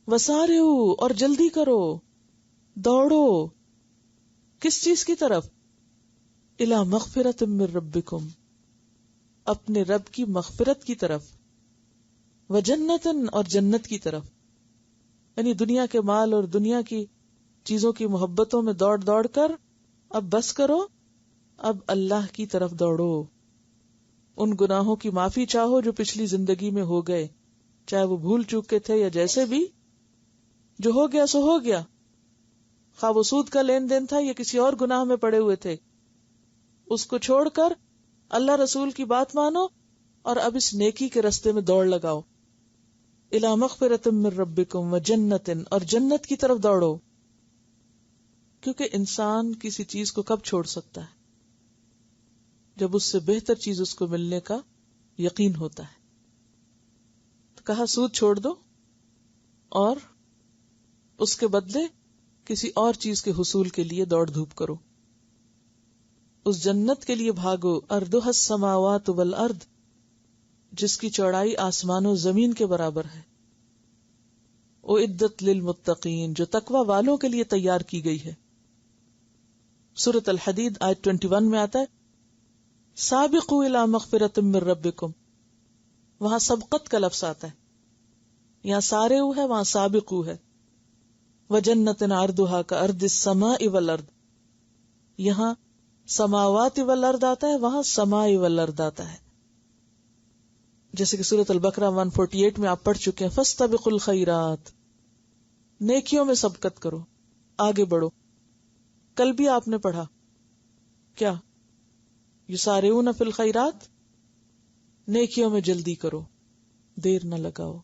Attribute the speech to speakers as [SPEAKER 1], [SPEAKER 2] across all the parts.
[SPEAKER 1] وسارعو اور جلدی کرو، دوڑو، کس چیز کی طرف؟ الی مغفرۃ من ربکم، اپنے رب کی مغفرت کی طرف، وجنۃ اور جنت کی طرف. یعنی دنیا کے مال اور دنیا کی چیزوں کی محبتوں میں دوڑ دوڑ کر اب بس کرو، اب اللہ کی طرف دوڑو. ان گناہوں کی معافی چاہو جو پچھلی زندگی میں ہو گئے، چاہے وہ بھول چوک کے تھے یا جیسے بھی، جو ہو گیا سو ہو گیا. خواہ وہ سود کا لین دین تھا یا کسی اور گناہ میں پڑے ہوئے تھے، اس کو چھوڑ کر اللہ رسول کی بات مانو اور اب اس نیکی کے رستے میں دوڑ لگاؤ. الی مغفرۃ من ربکم وجنۃ، اور جنت کی طرف دوڑو. کیونکہ انسان کسی چیز کو کب چھوڑ سکتا ہے؟ جب اس سے بہتر چیز اس کو ملنے کا یقین ہوتا ہے. تو کہا سود چھوڑ دو اور اس کے بدلے کسی اور چیز کے حصول کے لیے دوڑ دھوپ کرو. اس جنت کے لیے بھاگو، ارضھا السماوات والارض، جس کی چوڑائی آسمان و زمین کے برابر ہے. اعدت للمتقین، جو تقوی والوں کے لیے تیار کی گئی ہے. سورۃ الحدید آیت 21 میں آتا ہے سابقوا الی مغفرۃ من ربکم، وہاں سبقت کا لفظ آتا ہے. یہاں سارعوا ہے، وہاں سابقوا ہے. وجنۃ عرضھا کعرض السماء والارض، یہاں سماوات والارض آتا ہے، وہاں سماء والارض آتا ہے. جیسے کہ سورۃ البقرہ 148 میں آپ پڑھ چکے ہیں فاستبقوا الخیرات، نیکیوں میں سبقت کرو، آگے بڑھو. کل بھی آپ نے پڑھا کیا؟ یسارعون فی الخیرات، نیکیوں میں جلدی کرو، دیر نہ لگاؤ،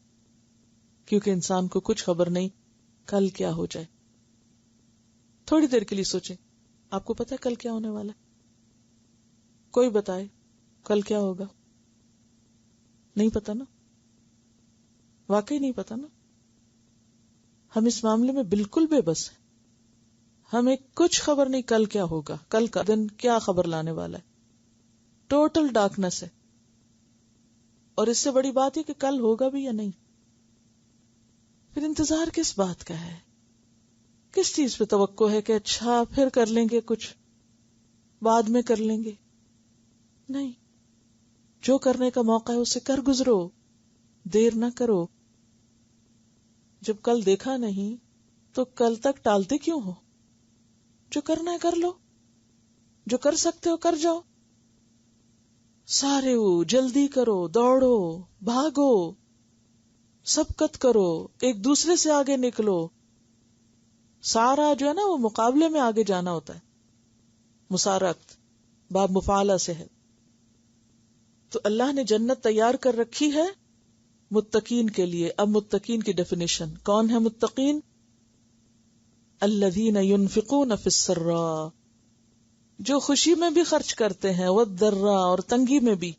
[SPEAKER 1] کیونکہ انسان کو کچھ خبر نہیں کل کیا ہو جائے. تھوڑی دیر کے لیے سوچیں، آپ کو پتا ہے کل کیا ہونے والا ہے؟ کوئی بتائے کل کیا ہوگا؟ نہیں پتا نا، واقعی نہیں پتا نا. ہم اس معاملے میں بالکل بے بس ہیں. ہمیں کچھ خبر نہیں کل کیا ہوگا، کل کا دن کیا خبر لانے والا ہے. ٹوٹل ڈارکنس ہے. اور اس سے بڑی بات ہے کہ کل ہوگا بھی یا نہیں. پھر انتظار کس بات کا ہے؟ کس چیز پہ توقع ہے کہ اچھا پھر کر لیں گے، کچھ بعد میں کر لیں گے؟ نہیں، جو کرنے کا موقع ہے اسے کر گزرو، دیر نہ کرو. جب کل دیکھا نہیں تو کل تک ٹالتے کیوں ہو؟ جو کرنا ہے کر لو، جو کر سکتے ہو کر جاؤ. سارے جلدی کرو، دوڑو، بھاگو، سبقت کرو، ایک دوسرے سے آگے نکلو. سارا جو ہے نا وہ مقابلے میں آگے جانا ہوتا ہے. مسارعت باب مفعلہ سے ہے. تو اللہ نے جنت تیار کر رکھی ہے متقین کے لیے. اب متقین کی ڈیفینیشن، کون ہے متقین؟ الذین ينفقون فی السراء، جو خوشی میں بھی خرچ کرتے ہیں، والضراء اور تنگی میں بھی.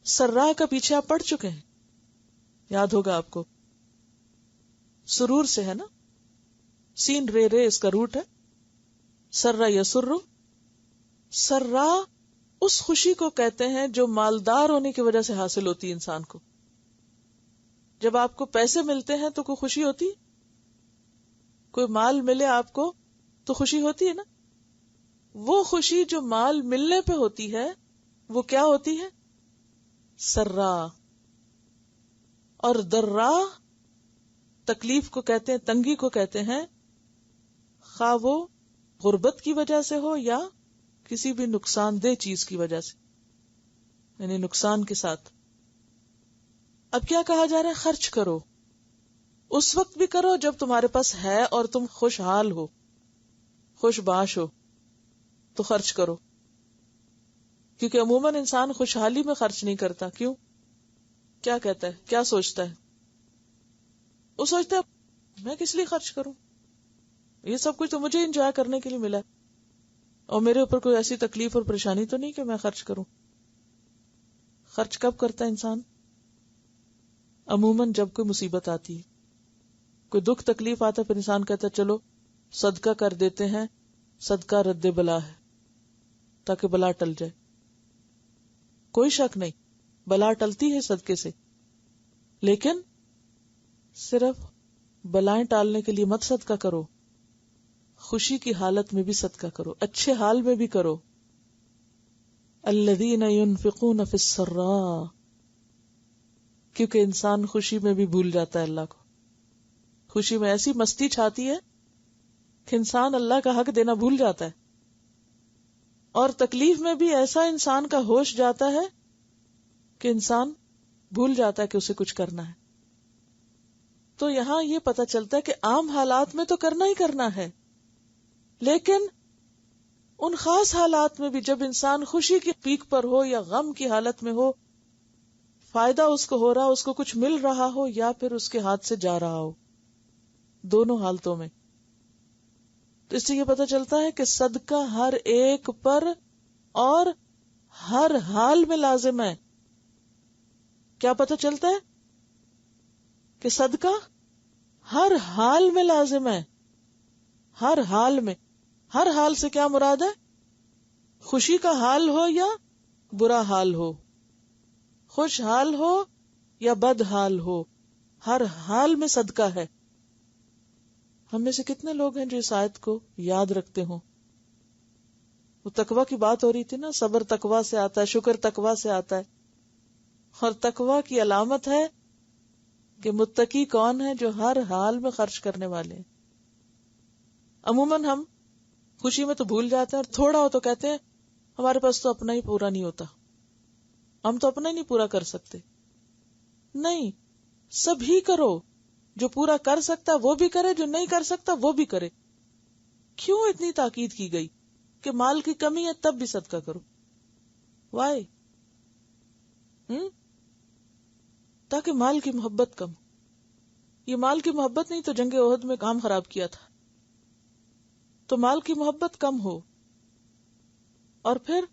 [SPEAKER 1] سراء کا پیچھے آپ پڑھ چکے ہیں، یاد ہوگا آپ کو، سرور سے ہے نا، سین رے رے اس کا روٹ ہے. سرا یسر، سرا اس خوشی کو کہتے ہیں جو مالدار ہونے کی وجہ سے حاصل ہوتی ہے انسان کو. جب آپ کو پیسے ملتے ہیں تو کوئی خوشی ہوتی، کوئی مال ملے آپ کو تو خوشی ہوتی ہے نا. وہ خوشی جو مال ملنے پہ ہوتی ہے وہ کیا ہوتی ہے؟ سرا. اور درا تکلیف کو کہتے ہیں، تنگی کو کہتے ہیں، خواہ وہ غربت کی وجہ سے ہو یا کسی بھی نقصان دہ چیز کی وجہ سے، یعنی نقصان کے ساتھ. اب کیا کہا جا رہا ہے؟ خرچ کرو. اس وقت بھی کرو جب تمہارے پاس ہے اور تم خوشحال ہو، خوش باش ہو، تو خرچ کرو. کیونکہ عموماً انسان خوشحالی میں خرچ نہیں کرتا. کیوں؟ کیا کہتا ہے، کیا سوچتا ہے؟ وہ سوچتا ہے میں کس لیے خرچ کروں، یہ سب کچھ تو مجھے انجوائے کرنے کے لیے ملا ہے، اور میرے اوپر کوئی ایسی تکلیف اور پریشانی تو نہیں کہ میں خرچ کروں. خرچ کب کرتا ہے انسان؟ عموماً جب کوئی مصیبت آتی ہے، کوئی دکھ تکلیف آتا ہے، پھر انسان کہتا ہے چلو صدقہ کر دیتے ہیں، صدقہ رد بلا ہے، تاکہ بلا ٹل جائے. کوئی شک نہیں، بلا ٹلتی ہے صدقے سے، لیکن صرف بلائیں ٹالنے کے لیے مت صدقہ کرو، خوشی کی حالت میں بھی صدقہ کرو، اچھے حال میں بھی کرو. الذین ينفقون فی السراء، کیونکہ انسان خوشی میں بھی بھول جاتا ہے اللہ کو. خوشی میں ایسی مستی چھاتی ہے کہ انسان اللہ کا حق دینا بھول جاتا ہے، اور تکلیف میں بھی ایسا انسان کا ہوش جاتا ہے کہ انسان بھول جاتا ہے کہ اسے کچھ کرنا ہے. تو یہاں یہ پتہ چلتا ہے کہ عام حالات میں تو کرنا ہی کرنا ہے، لیکن ان خاص حالات میں بھی جب انسان خوشی کی پیک پر ہو یا غم کی حالت میں ہو، فائدہ اس کو ہو رہا ہو، اس کو کچھ مل رہا ہو یا پھر اس کے ہاتھ سے جا رہا ہو، دونوں حالتوں میں، تو اس سے یہ پتہ چلتا ہے کہ صدقہ ہر ایک پر اور ہر حال میں لازم ہے. کیا پتہ چلتا ہے؟ کہ صدقہ ہر حال میں لازم ہے. ہر حال میں. ہر حال سے کیا مراد ہے؟ خوشی کا حال ہو یا برا حال ہو، خوش حال ہو یا بد حال ہو، ہر حال میں صدقہ ہے. ہم میں سے کتنے لوگ ہیں جو اس آیت کو یاد رکھتے ہوں؟ وہ تقویٰ کی بات ہو رہی تھی نا، صبر تقویٰ سے آتا ہے، شکر تقویٰ سے آتا ہے. اور تقویٰ کی علامت ہے کہ متقی کون ہے؟ جو ہر حال میں خرچ کرنے والے ہیں. عموماً ہم خوشی میں تو بھول جاتے ہیں، اور تھوڑا ہو تو کہتے ہیں ہمارے پاس تو اپنا ہی پورا نہیں ہوتا، ہم تو اپنا ہی نہیں پورا کر سکتے. نہیں، سبھی کرو. جو پورا کر سکتا وہ بھی کرے، جو نہیں کر سکتا وہ بھی کرے. کیوں اتنی تاکید کی گئی کہ مال کی کمی ہے تب بھی صدقہ کرو؟ وائی؟ تاکہ مال کی محبت کم. یہ مال کی محبت نہیں تو جنگ احد میں کام خراب کیا تھا. تو مال کی محبت کم ہو، اور پھر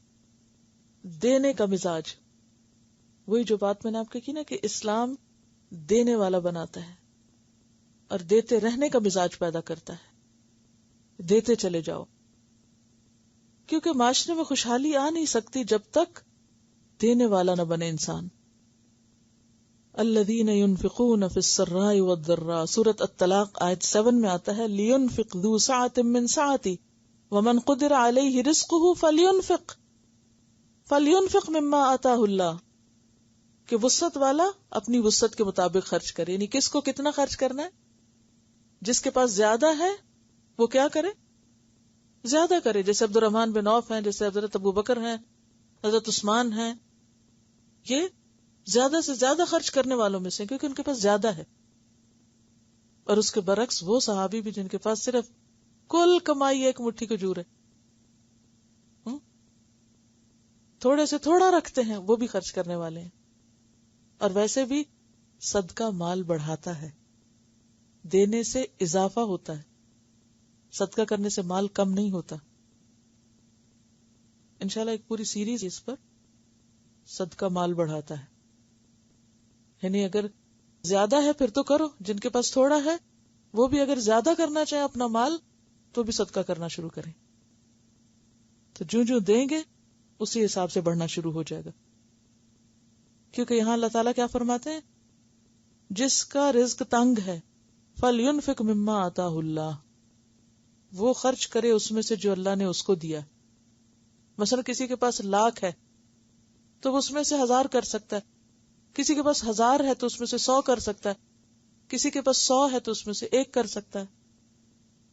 [SPEAKER 1] دینے کا مزاج. وہی جو بات میں نے آپ کو کی نا کہ اسلام دینے والا بناتا ہے اور دیتے رہنے کا مزاج پیدا کرتا ہے. دیتے چلے جاؤ، کیونکہ معاشرے میں خوشحالی آ نہیں سکتی جب تک دینے والا نہ بنے انسان. الذین ينفقون فی السراء والضراء، سورۃ الطلاق آیت 7 میں آتا ہے لینفق ذو سعۃ من سعتہ ومن قدر علیہ رزقہ فلینفق مما آتاہ اللہ، کہ وسعت والا اپنی وسعت کے مطابق خرچ کرے. یعنی کس کو کتنا خرچ کرنا ہے؟ جس کے پاس زیادہ ہے وہ کیا کرے؟ زیادہ کرے. جیسے عبد الرحمن بن عوف ہیں، جیسے حضرت ابو بکر ہیں، حضرت عثمان ہیں، یہ زیادہ سے زیادہ خرچ کرنے والوں میں سے، کیونکہ ان کے پاس زیادہ ہے. اور اس کے برعکس وہ صحابی بھی جن کے پاس صرف کل کمائی ایک مٹھی کھجور ہے، تھوڑے سے تھوڑا رکھتے ہیں، وہ بھی خرچ کرنے والے ہیں. اور ویسے بھی صدقہ مال بڑھاتا ہے، دینے سے اضافہ ہوتا ہے، صدقہ کرنے سے مال کم نہیں ہوتا. انشاءاللہ ایک پوری سیریز اس پر، صدقہ مال بڑھاتا ہے. یعنی اگر زیادہ ہے پھر تو کرو، جن کے پاس تھوڑا ہے وہ بھی اگر زیادہ کرنا چاہے اپنا مال تو بھی صدقہ کرنا شروع کریں. تو جو دیں گے اسی حساب سے بڑھنا شروع ہو جائے گا. کیونکہ یہاں اللہ تعالیٰ کیا فرماتے ہیں؟ جس کا رزق تنگ ہے فَلْيُنْفِقْ مِمَّا آتَاهُ اللَّهُ، وہ خرچ کرے اس میں سے جو اللہ نے اس کو دیا. مثلا کسی کے پاس 1,00,000 ہے تو وہ اس میں سے 1,000 کر سکتا ہے، کسی کے پاس 1,000 ہے تو اس میں سے 100 کر سکتا ہے، کسی کے پاس 100 ہے تو اس میں سے 1 کر سکتا ہے،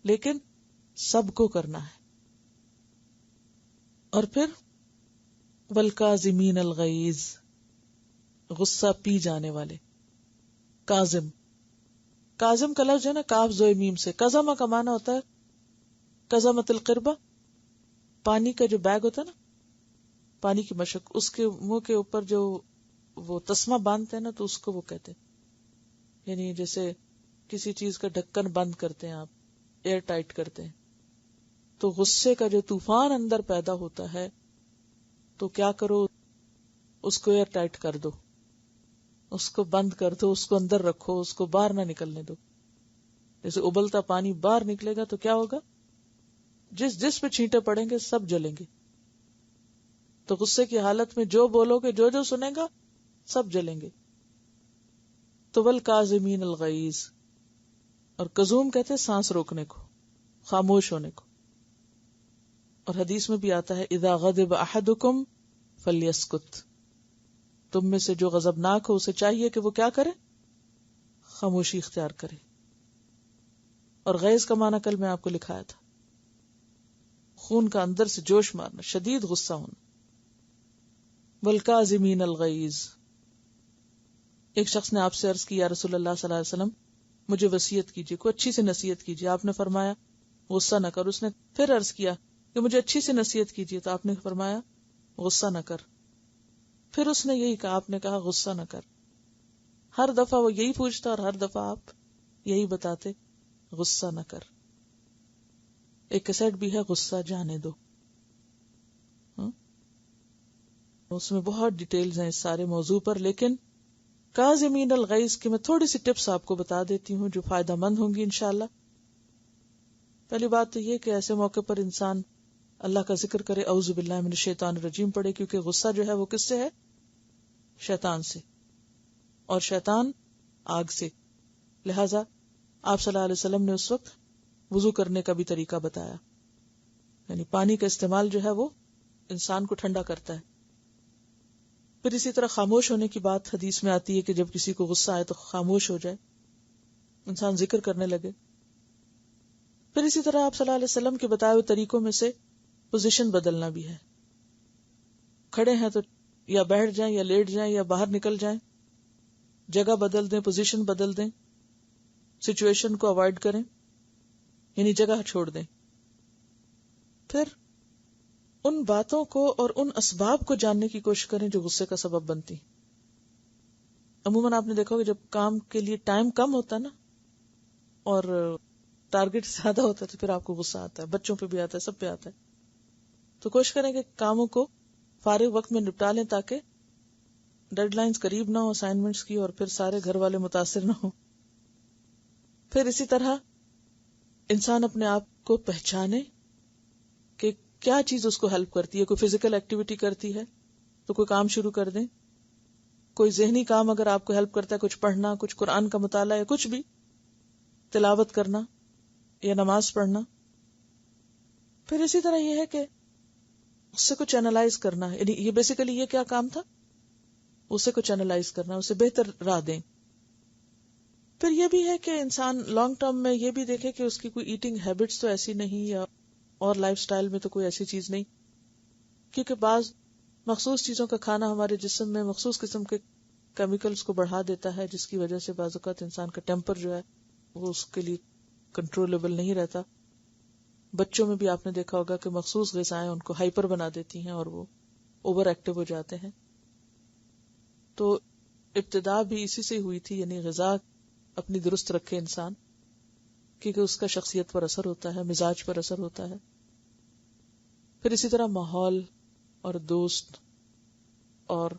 [SPEAKER 1] لیکن سب کو کرنا ہے. اور پھر وَالْكَاظِمِينَ الْغَيْظَ، غصہ پی جانے والے. کاظم کا لفظ ہے نا کاف زوئے میم سے. کظمہ کا معنی ہوتا ہے کظمۃ القربہ، پانی کا جو بیگ ہوتا ہے نا، پانی کی مشق، اس کے منہ کے اوپر جو وہ تسمہ باندھتے ہیں نا تو اس کو وہ کہتے ہیں. یعنی جیسے کسی چیز کا ڈھکن بند کرتے ہیں آپ، ایئر ٹائٹ کرتے ہیں. تو غصے کا جو طوفان اندر پیدا ہوتا ہے تو کیا کرو، اس کو ایئر ٹائٹ کر دو، اس کو بند کر دو، اس کو اندر رکھو، اس کو باہر نہ نکلنے دو. جیسے ابلتا پانی باہر نکلے گا تو کیا ہوگا؟ جس پہ چھینٹے پڑیں گے سب جلیں گے. تو غصے کی حالت میں جو بولو گے، جو سنے گا سب جلیں گے. تو والکاظمین الغیظ، اور کظوم کہتے ہیں سانس روکنے کو، خاموش ہونے کو. اور حدیث میں بھی آتا ہے اذا غضب احدکم فلیسکت، تم میں سے جو غضبناک ہو اسے چاہیے کہ وہ کیا کرے؟ خاموشی اختیار کرے. اور غیظ کا معنی کل میں آپ کو لکھایا تھا، خون کا اندر سے جوش مارنا، شدید غصہ ہونا. والکاظمین الغیظ. ایک شخص نے آپ سے عرض کی یا رسول اللہ صلی اللہ علیہ وسلم مجھے وصیت کیجیے، کوئی اچھی سی نصیحت کیجیے. آپ نے فرمایا غصہ نہ کر. اس نے پھر عرض کیا کہ مجھے اچھی سی نصیحت کیجیے، تو آپ نے فرمایا غصہ نہ کر. پھر اس نے یہی کہا، آپ نے کہا غصہ نہ کر. ہر دفعہ وہ یہی پوچھتا اور ہر دفعہ آپ یہی بتاتے، غصہ نہ کر. ایک کیسٹ بھی ہے غصہ جانے دو، اس میں بہت ڈیٹیلز ہیں اس سارے موضوع پر، لیکن کاظمین الغیظ کی میں تھوڑی سی ٹپس آپ کو بتا دیتی ہوں جو فائدہ مند ہوں گی انشاءاللہ. پہلی بات تو یہ کہ ایسے موقع پر انسان اللہ کا ذکر کرے، اعوذ باللہ من الشیطان الرجیم پڑھے، کیونکہ غصہ جو ہے وہ کس سے ہے؟ شیطان سے، اور شیطان آگ سے. لہذا آپ صلی اللہ علیہ وسلم نے اس وقت وضو کرنے کا بھی طریقہ بتایا، یعنی پانی کا استعمال جو ہے وہ انسان کو ٹھنڈا کرتا ہے. پھر اسی طرح خاموش ہونے کی بات حدیث میں آتی ہے کہ جب کسی کو غصہ آئے تو خاموش ہو جائے، انسان ذکر کرنے لگے. پھر اسی طرح آپ صلی اللہ علیہ وسلم کے بتائے ہوئے طریقوں میں سے پوزیشن بدلنا بھی ہے. کھڑے ہیں تو یا بیٹھ جائیں یا لیٹ جائیں یا باہر نکل جائیں، جگہ بدل دیں، پوزیشن بدل دیں، سچویشن کو اوائڈ کریں، یعنی جگہ چھوڑ دیں. پھر ان باتوں کو اور ان اسباب کو جاننے کی کوشش کریں جو غصے کا سبب بنتی. عموماً آپ نے دیکھا ہوگا جب کام کے لیے ٹائم کم ہوتا نا اور ٹارگٹ زیادہ ہوتا ہے تو پھر آپ کو غصہ آتا ہے، بچوں پہ بھی آتا ہے، سب پہ آتا ہے. تو کوشش کریں کہ کاموں کو فارغ وقت میں نپٹا لیں تاکہ ڈیڈ لائنز قریب نہ ہو اسائنمنٹس کی اور پھر سارے گھر والے متاثر نہ ہو. پھر اسی طرح انسان اپنے آپ کو پہچانے کہ کیا چیز اس کو ہیلپ کرتی ہے. کوئی فزیکل ایکٹیویٹی کرتی ہے تو کوئی کام شروع کر دیں. کوئی ذہنی کام اگر آپ کو ہیلپ کرتا ہے، کچھ پڑھنا، کچھ قرآن کا مطالعہ یا کچھ بھی تلاوت کرنا یا نماز پڑھنا. پھر اسی طرح یہ ہے کہ اس سے کچھ اینالائز کرنا ہے، یعنی یہ بیسیکلی یہ کیا کام تھا، اسے کچھ اینالائز کرنا، اسے بہتر راہ دیں. پھر یہ بھی ہے کہ انسان لانگ ٹرم میں یہ بھی دیکھے کہ اس کی کوئی ایٹنگ ہیبٹس تو ایسی نہیں یا اور لائف سٹائل میں تو کوئی ایسی چیز نہیں، کیونکہ بعض مخصوص چیزوں کا کھانا ہمارے جسم میں مخصوص قسم کے کیمیکلز کو بڑھا دیتا ہے، جس کی وجہ سے بعض اوقات انسان کا ٹیمپر جو ہے وہ اس کے لیے کنٹرولبل نہیں رہتا. بچوں میں بھی آپ نے دیکھا ہوگا کہ مخصوص غذائیں ان کو ہائپر بنا دیتی ہیں اور وہ اوور ایکٹیو ہو جاتے ہیں. تو ابتدا بھی اسی سے ہوئی تھی، یعنی غذا اپنی درست رکھے انسان، کیونکہ اس کا شخصیت پر اثر ہوتا ہے، مزاج پر اثر ہوتا ہے. پھر اسی طرح ماحول اور دوست اور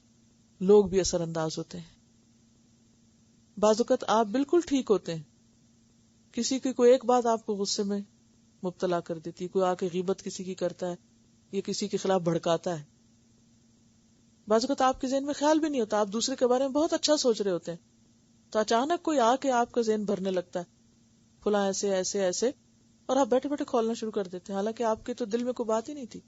[SPEAKER 1] لوگ بھی اثر انداز ہوتے ہیں. بعض اوقات آپ بالکل ٹھیک ہوتے ہیں، کسی کی کوئی ایک بات آپ کو غصے میں مبتلا کر دیتی ہے، کوئی آ کے غیبت کسی کی کرتا ہے یا کسی کے خلاف بھڑکاتا ہے. بعض اوقات آپ کے ذہن میں خیال بھی نہیں ہوتا، آپ دوسرے کے بارے میں بہت اچھا سوچ رہے ہوتے ہیں، تو اچانک کوئی آ کے آپ کا ذہن بھرنے لگتا ہے فلاں ایسے ایسے ایسے، اور آپ بیٹھے بیٹھے کھولنا شروع کر دیتے ہیں، حالانکہ آپ کے تو دل میں کوئی بات ہی نہیں تھی.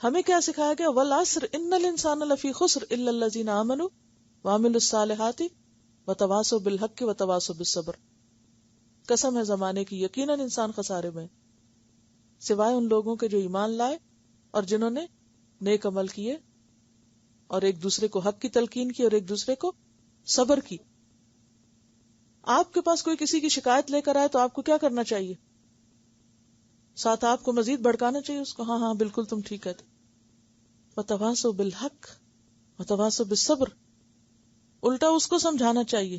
[SPEAKER 1] ہمیں کیا سکھایا گیا؟ والعصر ان الانسان لفی خسر الا الذین آمنوا وعملوا الصالحات وتواصوا بالحق وتواصوا بالصبر. قسم ہے زمانے کی، یقیناً انسان خسارے میں سوائے ان لوگوں کے جو ایمان لائے اور جنہوں نے نیک عمل کیے اور ایک دوسرے کو حق کی تلقین کی اور ایک دوسرے کو صبر کی. آپ کے پاس کوئی کسی کی شکایت لے کر آئے تو آپ کو کیا کرنا چاہیے؟ ساتھ آپ کو مزید بھڑکانا چاہیے اس کو، ہاں ہاں بالکل تم ٹھیک ہے. وتواصوا بالحق وتواصوا بالصبر، الٹا اس کو سمجھانا چاہیے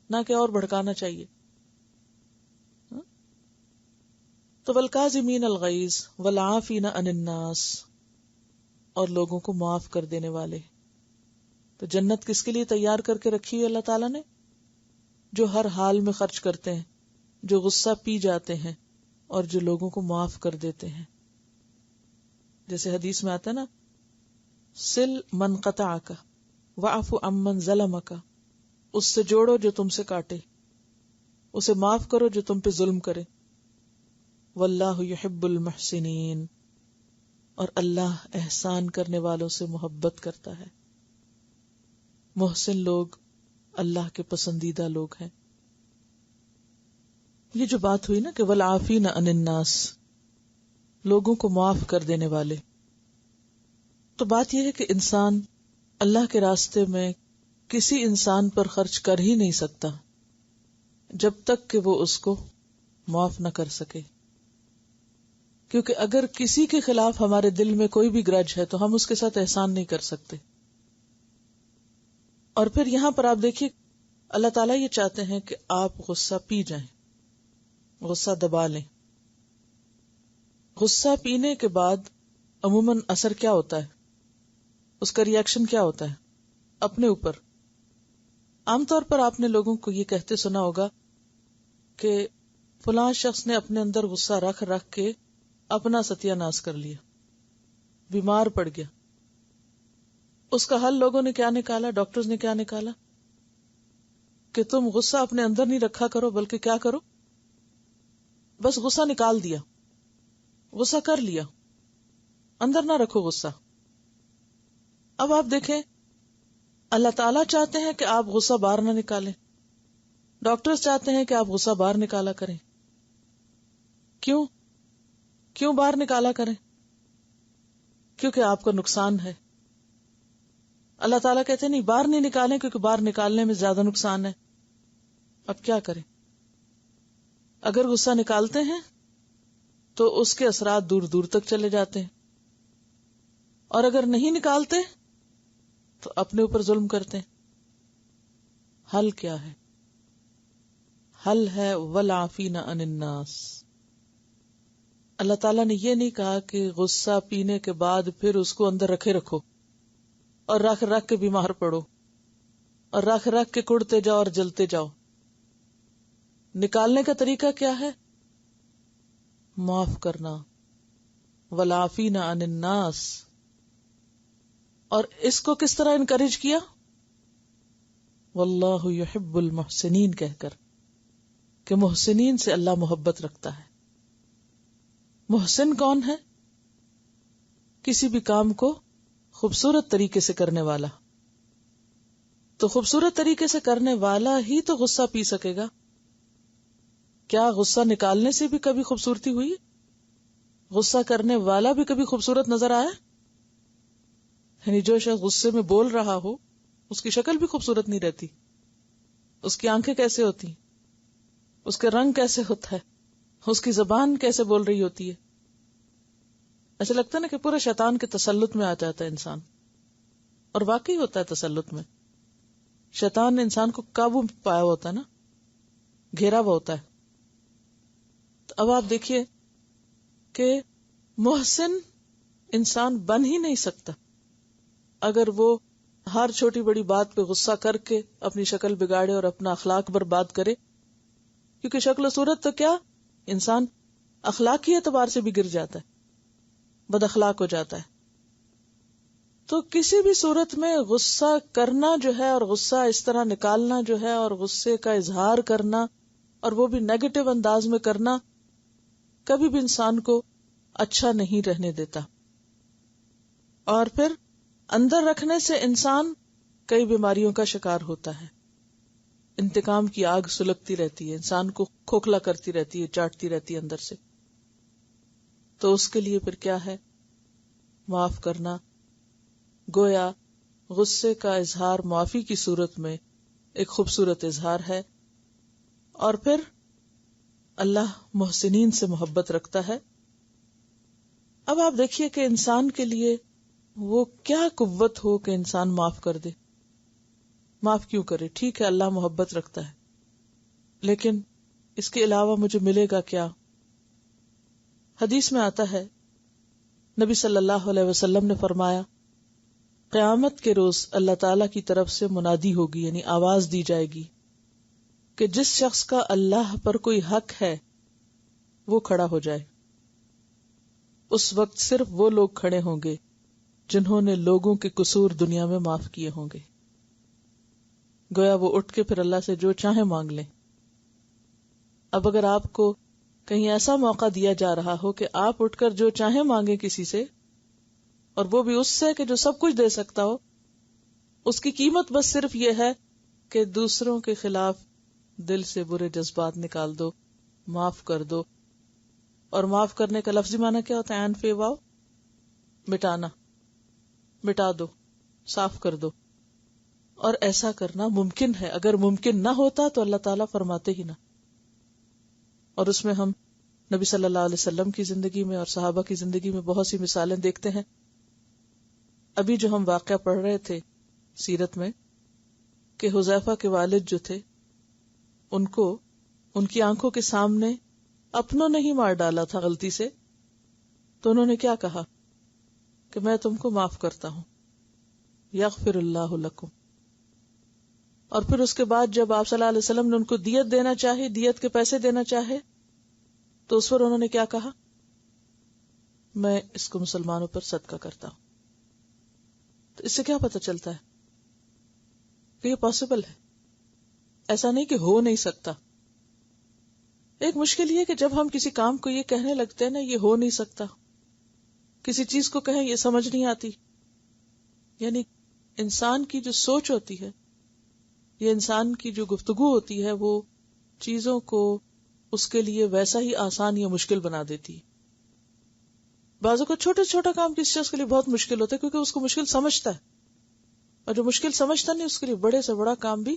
[SPEAKER 1] نہ کہ اور بھڑکانا چاہیے. تو والکاظمین الغیظ والعافین عن الناس، اور لوگوں کو معاف کر دینے والے. تو جنت کس کے لیے تیار کر کے رکھی ہے اللہ تعالیٰ نے؟ جو ہر حال میں خرچ کرتے ہیں، جو غصہ پی جاتے ہیں اور جو لوگوں کو معاف کر دیتے ہیں. جیسے حدیث میں آتا ہے نا، سل من قطعک واعف عمن ظلمک اس سے جوڑو جو تم سے کاٹے، اسے معاف کرو جو تم پہ ظلم کرے، واللہ یحب المحسنین، اور اللہ احسان کرنے والوں سے محبت کرتا ہے۔ محسن لوگ اللہ کے پسندیدہ لوگ ہیں۔ یہ جو بات ہوئی نا کہ والعافین عن الناس، لوگوں کو معاف کر دینے والے، تو بات یہ ہے کہ انسان اللہ کے راستے میں کسی انسان پر خرچ کر ہی نہیں سکتا جب تک کہ وہ اس کو معاف نہ کر سکے، کیونکہ اگر کسی کے خلاف ہمارے دل میں کوئی بھی گرج ہے تو ہم اس کے ساتھ احسان نہیں کر سکتے۔ اور پھر یہاں پر آپ دیکھیے اللہ تعالیٰ یہ چاہتے ہیں کہ آپ غصہ پی جائیں، غصہ دبا لیں۔ غصہ پینے کے بعد عموماً اثر کیا ہوتا ہے، اس کا ری ایکشن کیا ہوتا ہے اپنے اوپر؟ عام طور پر آپ نے لوگوں کو یہ کہتے سنا ہوگا کہ فلاں شخص نے اپنے اندر غصہ رکھ رکھ کے اپنا ستیہ ناش کر لیا، بیمار پڑ گیا۔ اس کا حل لوگوں نے کیا نکالا، ڈاکٹرز نے کیا نکالا کہ تم غصہ اپنے اندر نہیں رکھا کرو، بلکہ کیا کرو، بس غصہ نکال دیا، غصہ کر لیا، اندر نہ رکھو غصہ۔ اب آپ دیکھیں اللہ تعالیٰ چاہتے ہیں کہ آپ غصہ باہر نہ نکالیں، ڈاکٹرز چاہتے ہیں کہ آپ غصہ باہر نکالا کریں۔ کیوں باہر نکالا کریں؟ کیونکہ آپ کو نقصان ہے۔ اللہ تعالیٰ کہتے ہیں نہیں، باہر نہیں نکالیں کیونکہ باہر نکالنے میں زیادہ نقصان ہے۔ اب کیا کریں؟ اگر غصہ نکالتے ہیں تو اس کے اثرات دور دور تک چلے جاتے ہیں، اور اگر نہیں نکالتے تو اپنے اوپر ظلم کرتے ہیں۔ حل کیا ہے؟ حل ہے والعافین عن الناس۔ اللہ تعالیٰ نے یہ نہیں کہا کہ غصہ پینے کے بعد پھر اس کو اندر رکھے رکھو اور رکھ رکھ کے بیمار پڑو اور رکھ رکھ کے کڑتے جاؤ اور جلتے جاؤ۔ نکالنے کا طریقہ کیا ہے؟ معاف کرنا، والعافین عن الناس۔ اور اس کو کس طرح انکریج کیا؟ واللہ یحب المحسنین کہہ کر، کہ محسنین سے اللہ محبت رکھتا ہے۔ محسن کون ہے؟ کسی بھی کام کو خوبصورت طریقے سے کرنے والا۔ تو خوبصورت طریقے سے کرنے والا ہی تو غصہ پی سکے گا۔ کیا غصہ نکالنے سے بھی کبھی خوبصورتی ہوئی؟ غصہ کرنے والا بھی کبھی خوبصورت نظر آیا؟ یعنی جو شخص غصے میں بول رہا ہو اس کی شکل بھی خوبصورت نہیں رہتی، اس کی آنکھیں کیسے ہوتی، اس کا رنگ کیسے ہوتا ہے، اس کی زبان کیسے بول رہی ہوتی ہے۔ ایسا لگتا ہے نا کہ پورا شیطان کے تسلط میں آ جاتا ہے انسان، اور واقعی ہوتا ہے تسلط میں۔ شیطان نے انسان کو قابو پایا ہوتا ہے نا، گھیرا ہوا ہوتا ہے۔ تو اب آپ دیکھیے کہ محسن انسان بن ہی نہیں سکتا اگر وہ ہر چھوٹی بڑی بات پہ غصہ کر کے اپنی شکل بگاڑے اور اپنا اخلاق برباد کرے، کیونکہ شکل و صورت تو کیا، انسان اخلاقی اعتبار سے بھی گر جاتا ہے، بد اخلاق ہو جاتا ہے۔ تو کسی بھی صورت میں غصہ کرنا جو ہے، اور غصہ اس طرح نکالنا جو ہے، اور غصے کا اظہار کرنا، اور وہ بھی نیگیٹو انداز میں کرنا، کبھی بھی انسان کو اچھا نہیں رہنے دیتا۔ اور پھر اندر رکھنے سے انسان کئی بیماریوں کا شکار ہوتا ہے۔ انتقام کی آگ سلگتی رہتی ہے، انسان کو کھوکھلا کرتی رہتی ہے، چاٹتی رہتی ہے اندر سے۔ تو اس کے لیے پھر کیا ہے؟ معاف کرنا۔ گویا غصے کا اظہار معافی کی صورت میں ایک خوبصورت اظہار ہے، اور پھر اللہ محسنین سے محبت رکھتا ہے۔ اب آپ دیکھیے کہ انسان کے لیے وہ کیا قوت ہو کہ انسان معاف کر دے۔ معاف کیوں کرے؟ ٹھیک ہے اللہ محبت رکھتا ہے، لیکن اس کے علاوہ مجھے ملے گا کیا؟ حدیث میں آتا ہے نبی صلی اللہ علیہ وسلم نے فرمایا، قیامت کے روز اللہ تعالی کی طرف سے منادی ہوگی، یعنی آواز دی جائے گی کہ جس شخص کا اللہ پر کوئی حق ہے وہ کھڑا ہو جائے۔ اس وقت صرف وہ لوگ کھڑے ہوں گے جنہوں نے لوگوں کے قصور دنیا میں معاف کیے ہوں گے۔ گویا وہ اٹھ کے پھر اللہ سے جو چاہے مانگ لیں. اب اگر آپ کو کہیں ایسا موقع دیا جا رہا ہو کہ آپ اٹھ کر جو چاہے مانگے کسی سے، اور وہ بھی اس سے کہ جو سب کچھ دے سکتا ہو، اس کی قیمت بس صرف یہ ہے کہ دوسروں کے خلاف دل سے برے جذبات نکال دو، معاف کر دو. اور معاف کرنے کا لفظی معنی کیا ہوتا ہے؟ عین فی واو، مٹانا، مٹا دو، صاف کر دو. اور ایسا کرنا ممکن ہے. اگر ممکن نہ ہوتا تو اللہ تعالیٰ فرماتے ہی نہ. اور اس میں ہم نبی صلی اللہ علیہ وسلم کی زندگی میں اور صحابہ کی زندگی میں بہت سی مثالیں دیکھتے ہیں. ابھی جو ہم واقعہ پڑھ رہے تھے سیرت میں کہ حذیفہ کے والد جو تھے، ان کو ان کی آنکھوں کے سامنے اپنوں نے ہی مار ڈالا تھا غلطی سے، تو انہوں نے کیا کہا کہ میں تم کو معاف کرتا ہوں، یغفر اللہ لکم. اور پھر اس کے بعد جب آپ صلی اللہ علیہ وسلم نے ان کو دیت دینا چاہی، دیت کے پیسے دینا چاہے، تو اس پر انہوں نے کیا کہا؟ میں اس کو مسلمانوں پر صدقہ کرتا ہوں. تو اس سے کیا پتہ چلتا ہے کہ یہ پاسبل ہے، ایسا نہیں کہ ہو نہیں سکتا. ایک مشکل یہ کہ جب ہم کسی کام کو یہ کہنے لگتے ہیں نا یہ ہو نہیں سکتا، کسی چیز کو کہیں یہ سمجھ نہیں آتی، یعنی انسان کی جو سوچ ہوتی ہے، یہ انسان کی جو گفتگو ہوتی ہے، وہ چیزوں کو اس کے لیے ویسا ہی آسان یا مشکل بنا دیتی ہے. بعضوں کو چھوٹا چھوٹا کام کسی شخص کے لیے بہت مشکل ہوتا ہے کیونکہ اس کو مشکل سمجھتا ہے، اور جو مشکل سمجھتا نہیں اس کے لیے بڑے سے بڑا کام بھی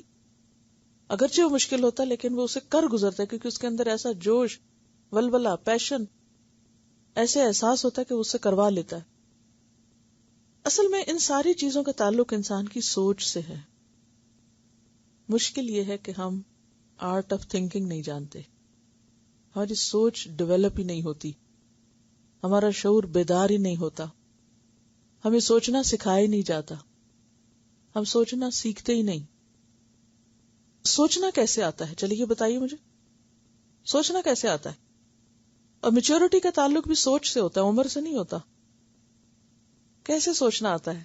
[SPEAKER 1] اگرچہ وہ مشکل ہوتا ہے لیکن وہ اسے کر گزرتا ہے، کیونکہ اس کے اندر ایسا جوش، ولولہ، پیشن، ایسے احساس ہوتا ہے کہ وہ اسے کروا لیتا ہے. اصل میں ان ساری چیزوں کا تعلق انسان کی سوچ سے ہے. مشکل یہ ہے کہ ہم آرٹ آف تھنکنگ نہیں جانتے، ہماری سوچ ڈیولپ ہی نہیں ہوتی، ہمارا شعور بیدار ہی نہیں ہوتا، ہمیں سوچنا سکھایا ہی نہیں جاتا، ہم سوچنا سیکھتے ہی نہیں. سوچنا کیسے آتا ہے؟ چلیے بتائیے مجھے، سوچنا کیسے آتا ہے؟ اور میچورٹی کا تعلق بھی سوچ سے ہوتا ہے، عمر سے نہیں ہوتا. کیسے سوچنا آتا ہے؟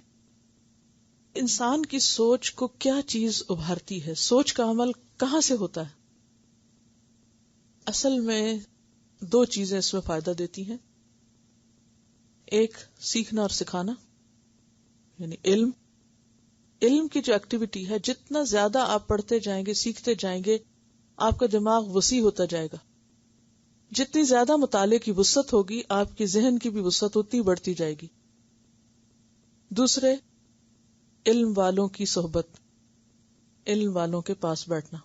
[SPEAKER 1] انسان کی سوچ کو کیا چیز ابھارتی ہے؟ سوچ کا عمل کہاں سے ہوتا ہے؟ اصل میں دو چیزیں اس میں فائدہ دیتی ہیں. ایک سیکھنا اور سکھانا، یعنی علم. علم کی جو ایکٹیویٹی ہے، جتنا زیادہ آپ پڑھتے جائیں گے، سیکھتے جائیں گے، آپ کا دماغ وسیع ہوتا جائے گا. جتنی زیادہ مطالعے کی وسعت ہوگی، آپ کی ذہن کی بھی وسعت اتنی بڑھتی جائے گی. دوسرے، علم والوں کی صحبت، علم والوں کے پاس بیٹھنا،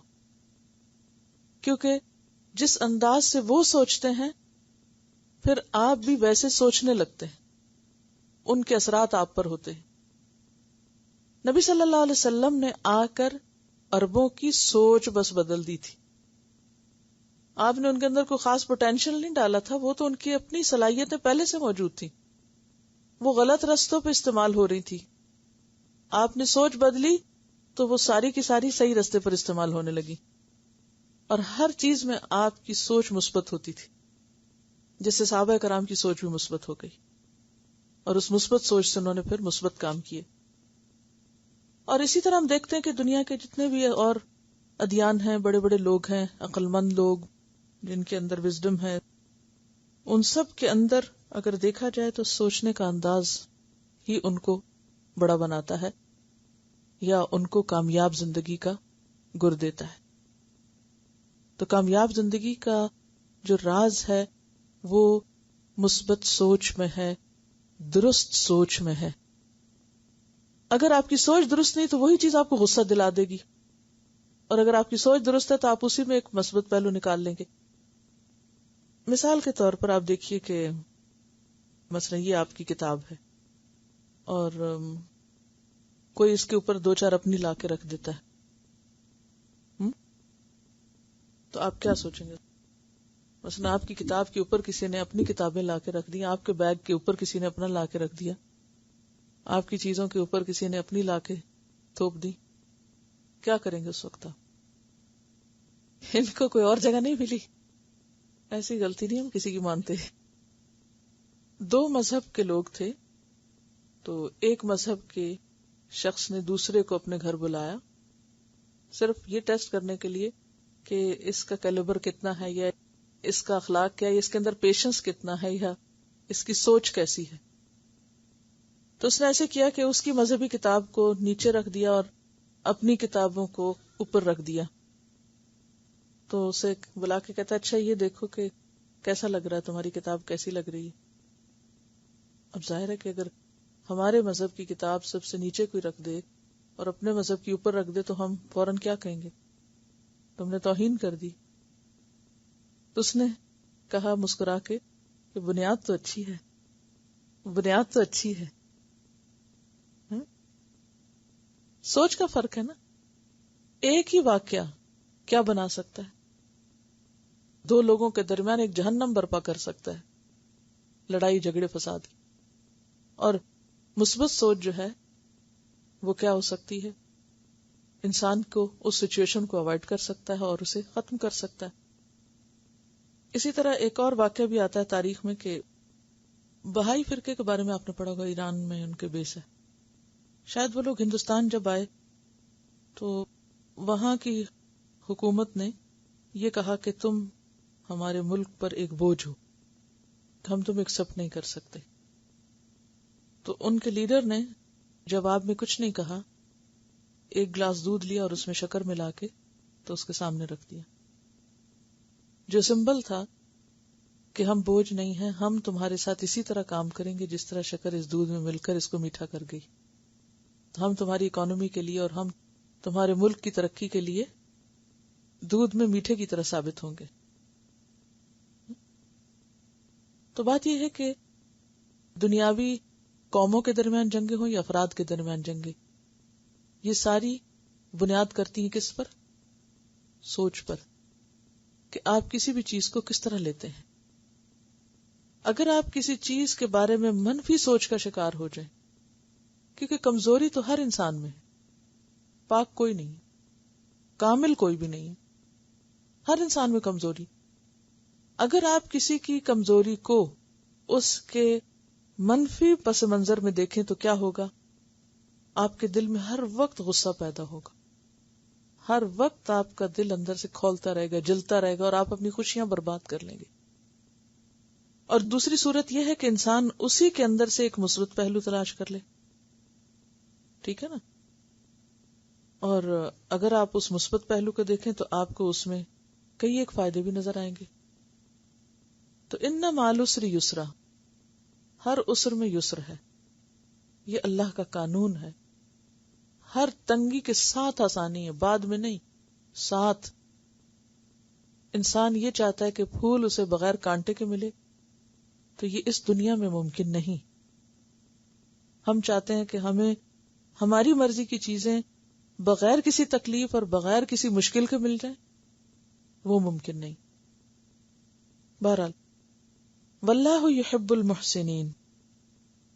[SPEAKER 1] کیونکہ جس انداز سے وہ سوچتے ہیں پھر آپ بھی ویسے سوچنے لگتے ہیں، ان کے اثرات آپ پر ہوتے ہیں. نبی صلی اللہ علیہ وسلم نے آ کر عربوں کی سوچ بس بدل دی تھی. آپ نے ان کے اندر کوئی خاص پوٹینشیل نہیں ڈالا تھا، وہ تو ان کی اپنی صلاحیتیں پہلے سے موجود تھی، وہ غلط رستوں پہ استعمال ہو رہی تھی. آپ نے سوچ بدلی تو وہ ساری کی ساری صحیح رستے پر استعمال ہونے لگی، اور ہر چیز میں آپ کی سوچ مثبت ہوتی تھی، جس سے صحابہ کرام کی سوچ بھی مثبت ہو گئی، اور اس مثبت سوچ سے انہوں نے پھر مثبت کام کیے. اور اسی طرح ہم دیکھتے ہیں کہ دنیا کے جتنے بھی اور ادیان ہیں، بڑے بڑے لوگ ہیں، عقل مند لوگ جن کے اندر وزڈم ہے، ان سب کے اندر اگر دیکھا جائے تو سوچنے کا انداز ہی ان کو بڑا بناتا ہے یا ان کو کامیاب زندگی کا گر دیتا ہے. تو کامیاب زندگی کا جو راز ہے وہ مثبت سوچ میں ہے، درست سوچ میں ہے. اگر آپ کی سوچ درست نہیں تو وہی چیز آپ کو غصہ دلا دے گی، اور اگر آپ کی سوچ درست ہے تو آپ اسی میں ایک مثبت پہلو نکال لیں گے. مثال کے طور پر آپ دیکھیے کہ مثلا یہ آپ کی کتاب ہے اور کوئی اس کے اوپر دو چار اپنی لا کے رکھ دیتا ہے، تو آپ کیا سوچیں گے؟ مثلا آپ کی کتاب کے اوپر کسی نے اپنی کتابیں لا کے رکھ دی، آپ کے بیگ کے اوپر کسی نے اپنا لا کے رکھ دیا، آپ کی چیزوں کے اوپر کسی نے اپنی لا کے تھوپ دی، کیا کریں گے اس وقت؟ ان کو کوئی اور جگہ نہیں ملی، ایسی غلطی نہیں ہم کسی کی مانتے. دو مذہب کے لوگ تھے، تو ایک مذہب کے شخص نے دوسرے کو اپنے گھر بلایا صرف یہ ٹیسٹ کرنے کے لیے کہ اس کا کیلیبر کتنا ہے، یا اس کا اخلاق کیا ہے، اس کے اندر پیشنس کتنا ہے، یا اس کی سوچ کیسی ہے. تو اس نے ایسے کیا کہ اس کی مذہبی کتاب کو نیچے رکھ دیا اور اپنی کتابوں کو اوپر رکھ دیا. تو اسے بلا کے کہتا اچھا یہ دیکھو کہ کیسا لگ رہا ہے، تمہاری کتاب کیسی لگ رہی ہے. اب ظاہر ہے کہ اگر ہمارے مذہب کی کتاب سب سے نیچے کوئی رکھ دے اور اپنے مذہب کی اوپر رکھ دے تو ہم فوراً کیا کہیں گے، تم نے توہین کر دی. تو اس نے کہا مسکرا کے کہ بنیاد تو اچھی ہے، بنیاد تو اچھی ہے. سوچ کا فرق ہے نا. ایک ہی واقعہ کیا بنا سکتا ہے، دو لوگوں کے درمیان ایک جہنم برپا کر سکتا ہے، لڑائی جھگڑے فساد کی. اور مثبت سوچ جو ہے وہ کیا ہو سکتی ہے، انسان کو اس سچویشن کو اوائڈ کر سکتا ہے اور اسے ختم کر سکتا ہے. اسی طرح ایک اور واقعہ بھی آتا ہے تاریخ میں کہ بہائی فرقے کے بارے میں آپ نے پڑھا ہوگا، ایران میں ان کے بیس ہے. شاید وہ لوگ ہندوستان جب آئے تو وہاں کی حکومت نے یہ کہا کہ تم ہمارے ملک پر ایک بوجھ ہو، ہم تم ایکسپٹ نہیں کر سکتے. تو ان کے لیڈر نے جواب میں کچھ نہیں کہا، ایک گلاس دودھ لیا اور اس میں شکر ملا کے تو اس کے سامنے رکھ دیا، جو سمبل تھا کہ ہم بوجھ نہیں ہیں، ہم تمہارے ساتھ اسی طرح کام کریں گے جس طرح شکر اس دودھ میں مل کر اس کو میٹھا کر گئی. ہم تمہاری اکانومی کے لیے اور ہم تمہارے ملک کی ترقی کے لیے دودھ میں میٹھے کی طرح ثابت ہوں گے. تو بات یہ ہے کہ دنیاوی قوموں کے درمیان جنگیں ہوں یا افراد کے درمیان جنگیں، یہ ساری بنیاد کرتی ہیں کس پر؟ سوچ پر، کہ آپ کسی بھی چیز کو کس طرح لیتے ہیں. اگر آپ کسی چیز کے بارے میں منفی سوچ کا شکار ہو جائیں، کیونکہ کمزوری تو ہر انسان میں ہے، پاک کوئی نہیں، کامل کوئی بھی نہیں، ہر انسان میں کمزوری. اگر آپ کسی کی کمزوری کو اس کے منفی پس منظر میں دیکھیں تو کیا ہوگا؟ آپ کے دل میں ہر وقت غصہ پیدا ہوگا، ہر وقت آپ کا دل اندر سے کھولتا رہے گا، جلتا رہے گا، اور آپ اپنی خوشیاں برباد کر لیں گے. اور دوسری صورت یہ ہے کہ انسان اسی کے اندر سے ایک مثبت پہلو تلاش کر لے. ٹھیک ہے نا؟ اور اگر آپ اس مثبت پہلو کو دیکھیں تو آپ کو اس میں کئی ایک فائدے بھی نظر آئیں گے. تو ان مع العسر یسرا، ہر عسر میں یسر ہے، یہ اللہ کا قانون ہے. ہر تنگی کے ساتھ آسانی ہے، بعد میں نہیں، ساتھ. انسان یہ چاہتا ہے کہ پھول اسے بغیر کانٹے کے ملے، تو یہ اس دنیا میں ممکن نہیں. ہم چاہتے ہیں کہ ہمیں ہماری مرضی کی چیزیں بغیر کسی تکلیف اور بغیر کسی مشکل کے مل جائیں، وہ ممکن نہیں. بہرحال واللہ یحب المحسنین،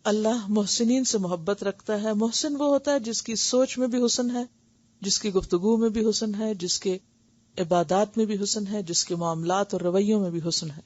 [SPEAKER 1] اللہ محسنین سے محبت رکھتا ہے. محسن وہ ہوتا ہے جس کی سوچ میں بھی حسن ہے، جس کی گفتگو میں بھی حسن ہے، جس کے عبادات میں بھی حسن ہے، جس کے معاملات اور رویوں میں بھی حسن ہے.